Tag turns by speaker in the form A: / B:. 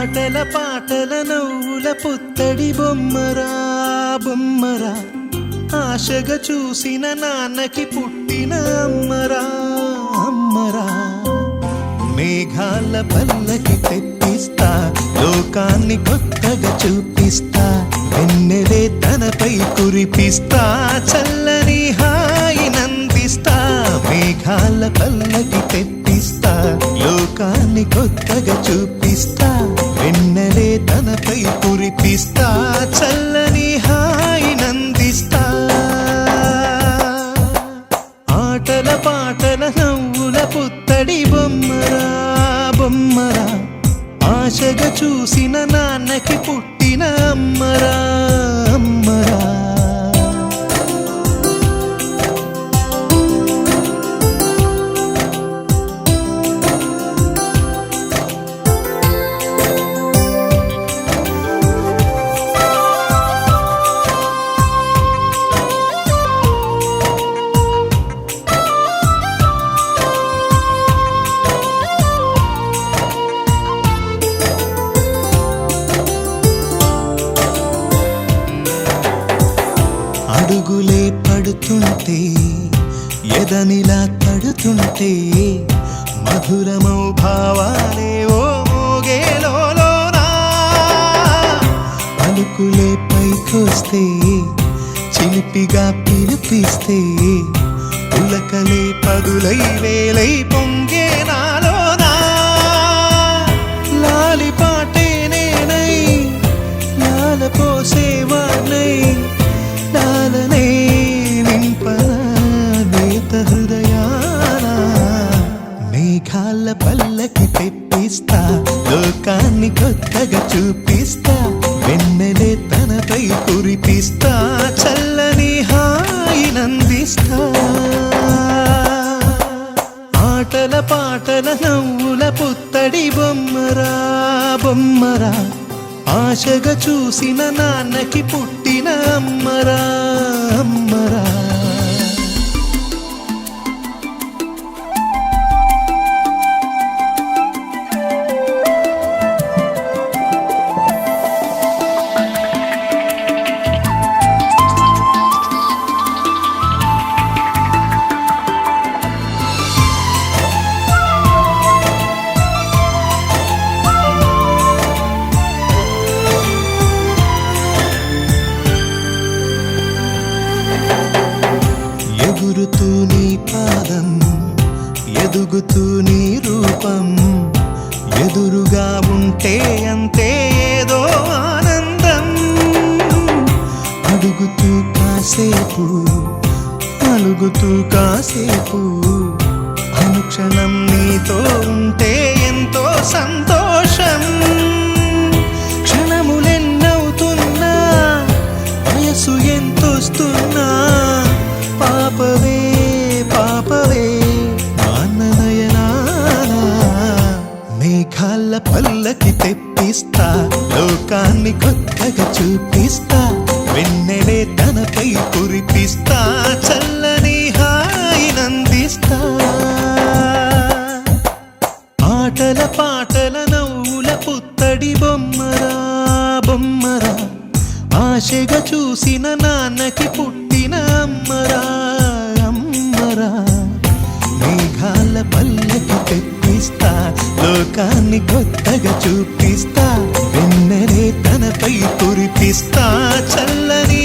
A: ఆటల పాటల నవ్వుల పుత్తడి బొమ్మరా బొమ్మరా, ఆశగా చూసిన నాన్నకి పుట్టిన అమ్మరా అమ్మరా. మేఘాల పల్లకి తెప్పిస్తా, లోకాన్ని కొత్తగా చూపిస్తా, వెన్నెలే తనపై కురిపిస్తా, చల్లని హాయి నందిస్తా. మేఘాల పల్లకి తెప్పిస్తా, లోకాన్ని కొత్తగా చూపిస్తా, వెన్నెలే తనపై కురిపిస్తా, చల్లని హాయి నందిస్తా. ఆటల పాటల నవ్వుల పుత్తడి బొమ్మరా బొమ్మరా, ఆశగా చూసిన నాన్నకి పుట్టిన అమ్మరా అమ్మరా. అడుగులే పడుతుంటే, ఎదనిలా తడుతుంటే, మధురమౌ భావాలే ఓ మోగేలోనా. పలుకులే పైకొస్తే, చిలిపిగా పిలిపిస్తే, పులకలే పదులై వేలై పొంగే నాలోనా. లాలి పాటే నేనై, లాల పోసేవాణ్ణై, లాలనే నింపనా నేత హృదయాన. మేఘాల పల్లకి తెప్పిస్తా, లోకాన్ని కొత్తగా చూపిస్తా, వెన్నెలే తనపై కురిపిస్తా, చల్లని హాయి నందిస్తా. ఆటల పాటల నవ్వుల పుత్తడి బొమ్మరా బొమ్మరా, ఆశగా చూసిన నాన్నకి పుట్టిన అమ్మరా అమ్మరా. ఎగురుతూ నీ పాదం, ఎదుగుతూ నీ రూపం, ఎదురుగా ఉంటే అంతే ఏదో ఆనందం. అడుగుతూ కాసేపు, అలుగుతూ కాసేపు, అనుక్షణం నీతో ఉంటే ఎంతో సంతోషం. క్షణములెన్నవుతున్నా, వయసు ఎంతొస్తున్నా, పాపవే పాపవే నాన్ననయనానా. మేఘాల పల్లకి తెప్పిస్తా, లోకాన్ని కొత్తగా చూపిస్తా, వెన్నెలే తనపై కురిపిస్తా, చల్లని హాయి నందిస్తా. ఆటల పాటల నవ్వుల పుత్తడి బొమ్మరా బొమ్మరా, ఆశగా చూసిన నాన్నకి పుట్టిన అమ్మరా అమ్మరా. మేఘాల పల్లకి తెప్పిస్తా, లోకాన్ని కొత్తగా చూపిస్తా, వెన్నెలే తనపై కురిపిస్తా, చల్లని